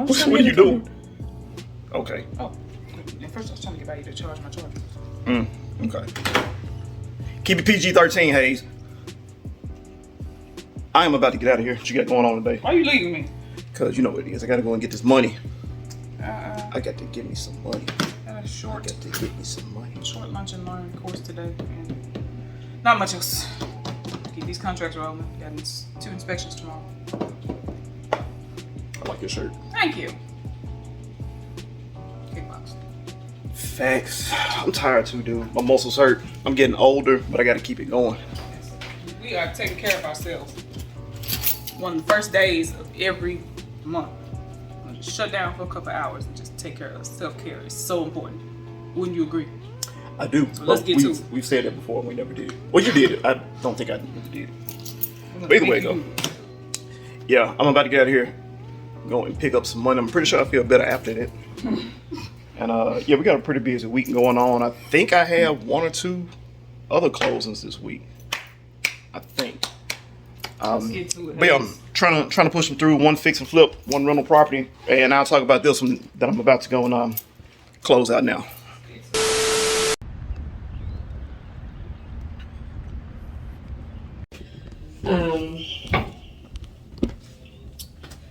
What are you doing? Okay. Oh, at first I was trying to get by you to charge my charger. Okay. Keep it PG-13, Hayes. I am about to get out of here. What you got going on today? Why are you leaving me? Cause you know what it is. I gotta go and get this money. I I got to get me some money. had a I short got to get me some money. lunch and learn course today, and not much else. Keep these contracts rolling. Got 2 inspections tomorrow. I like your shirt. Thank you. Kickbox. Facts. I'm tired too, dude. My muscles hurt. I'm getting older, but I gotta keep it going. We are taking care of ourselves. One of the first days of every month. I'm gonna just shut down for a couple hours and just take care of us. Self-care is so important. Wouldn't you agree? I do. So let's get to it. We've said that before and we never did. Well, you did it. I don't think I never did. But either way, though. Yeah, I'm about to get out of here. Go and pick up some money. I'm pretty sure I feel better after that. And yeah, we got a pretty busy week going on. I think I have 1 or 2 other closings this week. I think. Let's get to it. But yeah, I'm trying to push them through 1 fix and flip, 1 rental property, and I'll talk about this one that I'm about to go and close out now.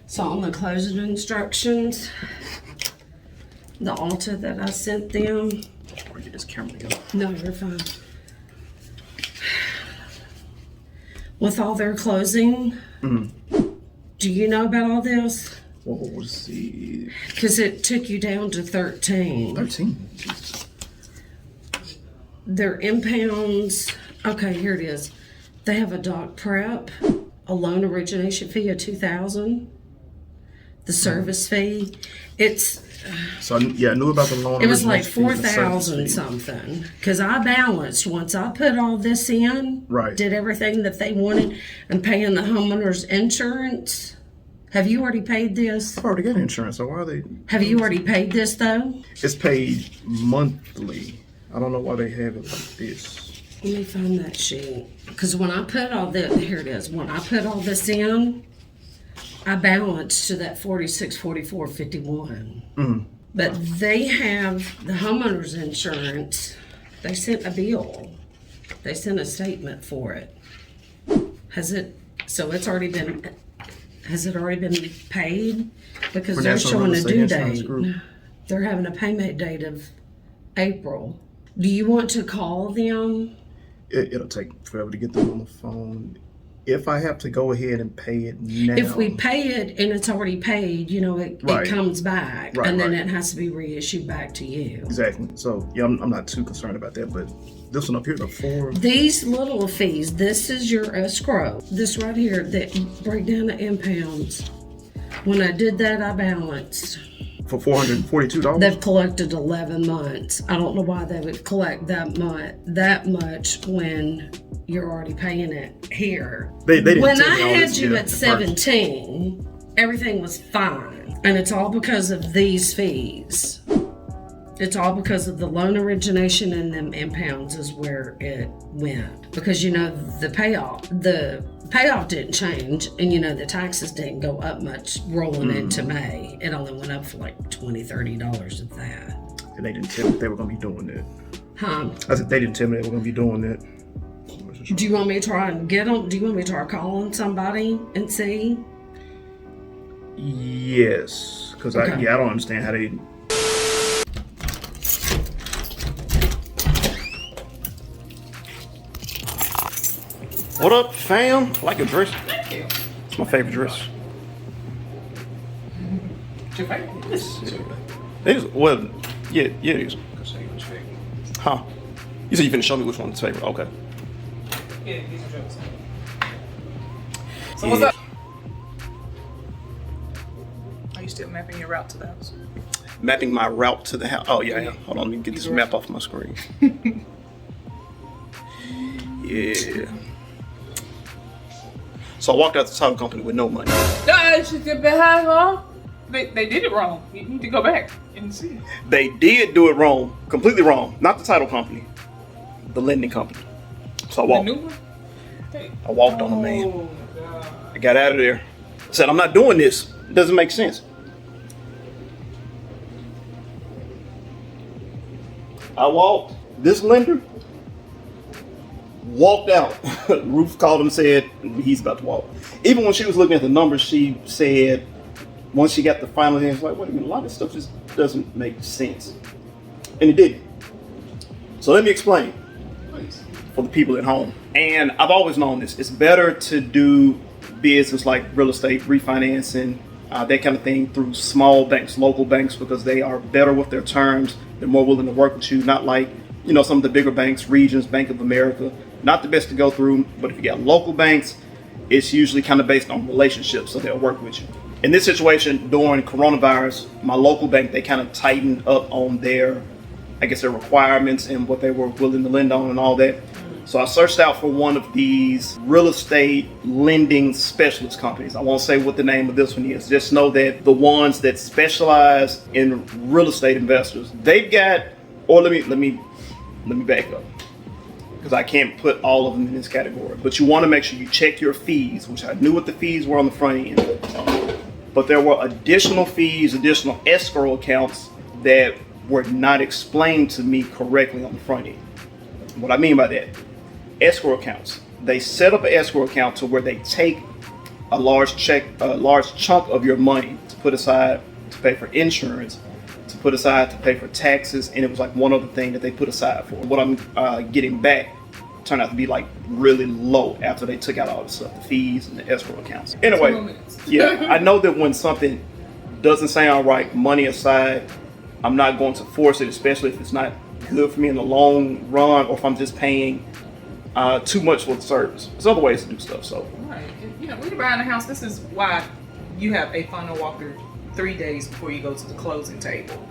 So on the closing instructions, the Alta that I sent them, Or get this camera together. no, you're fine. With all their closing, do you know about all this? Well, let's see. Because it took you down to 13. 13. Their impounds, okay, here it is. They have a doc prep, a loan origination fee of $2,000, the service fee. So yeah, I knew about the loan. It was like origination fee and the service $4,000 fee. something. Because I balanced once I put all this in, Right. did everything that they wanted, and paying the homeowner's insurance. Have you already paid this? I've already got insurance, so why are they? Have you already paid this though? It's paid monthly. I don't know why they have it like this. Let me find that sheet. Because when I put all this, here it is. When I put all this in, I balanced to that 46, 44, 51. But they have the homeowner's insurance. They sent a bill. They sent a statement for it. Has it already been paid? Because For they're National showing Real a Estate due Insurance date. Group. They're having a payment date of April. Do you want to call them? It'll take forever to get them on the phone. If I have to go ahead and pay it now. If we pay it and it's already paid, it Right. comes back, Right, and then right. it has to be reissued back to you. Exactly. So yeah, I'm not too concerned about that. But this one up here, the 4. These little fees, this is your escrow. This right here, that breakdown of impounds. When I did that, I balanced. For $442. They've collected 11 months. I don't know why they would collect that much when you're already paying it here. They didn't When tell I me all had this you yet at first. 17, everything was fine. And it's all because of these fees. It's all because of the loan origination and them impounds is where it went. Because the payoff didn't change, and the taxes didn't go up much rolling into May. It only went up for like $20, $30 of that. And they didn't tell me they were gonna be doing that. Huh? I said they didn't tell me they were gonna be doing that. Do you want me to try and get them? Do you want me to try calling somebody and see? Yes, because Okay. I don't understand how they. What up, fam? I like your dress. Thank you. It's my favorite dress. It's your favorite? It is, well, yeah, it is. I'll show you which favorite. Huh? You said you finna show me which one's favorite. Okay. Yeah, these are jokes. So what's up? Are you still mapping your route to the house? Mapping my route to the house. Oh yeah. Hold on, let me get this map off my screen. Yeah. So I walked out the title company with no money. No, she get behind her. They did it wrong. You need to go back and see. They did do it wrong, completely wrong. Not the title company, the lending company. So I The walked. new one? Hey. I walked on a man. Oh my God. I got out of there. Said I'm not doing this. It doesn't make sense. I walked. This lender walked out. Ruth called him and said he's about to walk. Even when she was looking at the numbers, she said once she got the final answer, like, wait a minute, a lot of this stuff just doesn't make sense. And it didn't. So let me explain for the people at home. And I've always known this. It's better to do business like real estate, refinancing, that kind of thing through small banks, local banks, because they are better with their terms. They're more willing to work with you, not like, some of the bigger banks, Regions, Bank of America. Not the best to go through, but if you got local banks, it's usually kind of based on relationships, so they'll work with you. In this situation, during coronavirus, my local bank, they kind of tightened up on their requirements and what they were willing to lend on and all that. So I searched out for one of these real estate lending specialist companies. I won't say what the name of this one is. Just know that the ones that specialize in real estate investors, they've got, or let me back up, because I can't put all of them in this category. But you want to make sure you check your fees, which I knew what the fees were on the front end. But there were additional fees, additional escrow accounts that were not explained to me correctly on the front end. What I mean by that, escrow accounts. They set up an escrow account to where they take a large chunk of your money to put aside to pay for insurance, to put aside to pay for taxes, and it was like one other thing that they put aside for. What I'm getting back turned out to be like really low after they took out all the stuff, the fees and the escrow accounts. Anyway, yeah, I know that when something doesn't sound right, money aside, I'm not going to force it, especially if it's not good for me in the long run, or if I'm just paying too much for the service. There's other ways to do stuff. So, right, when you're buying a house, this is why you have a final walkthrough 3 days before you go to the closing table.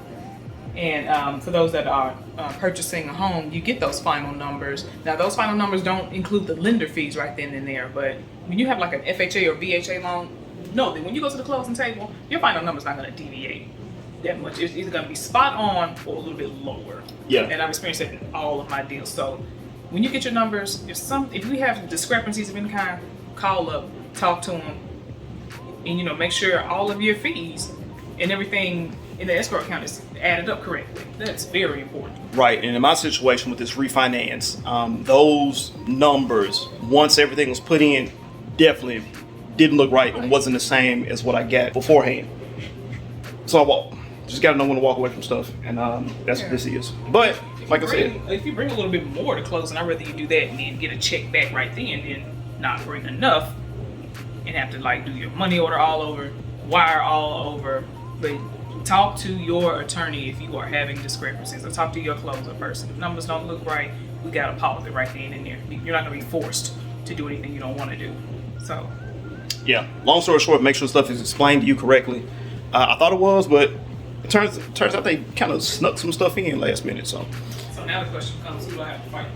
And for those that are purchasing a home, you get those final numbers. Now, those final numbers don't include the lender fees right then and there. But when you have like an FHA or VHA loan, know that when you go to the closing table, your final number is not going to deviate that much. It's either going to be spot on or a little bit lower. Yeah. And I've experienced it in all of my deals. So when you get your numbers, if we have discrepancies of any kind, call up, talk to them, and make sure all of your fees and everything in the escrow account is added up correctly. That's very important. Right, and in my situation with this refinance, those numbers, once everything was put in, definitely didn't look right and wasn't the same as what I got beforehand. So I walked. Just got to know when to walk away from stuff, and that's what this is. But like I said, if you bring a little bit more to closing, I'd rather you do that and then get a check back right then, than not bring enough and have to like do your money order all over, wire all over. But talk to your attorney if you are having discrepancies, or talk to your closer person. If numbers don't look right, we got to pause it right then and there. You're not going to be forced to do anything you don't want to do. So, yeah. Long story short, make sure stuff is explained to you correctly. I thought it was, but it turns out they kind of snuck some stuff in last minute. So now the question comes: who do I have to fight?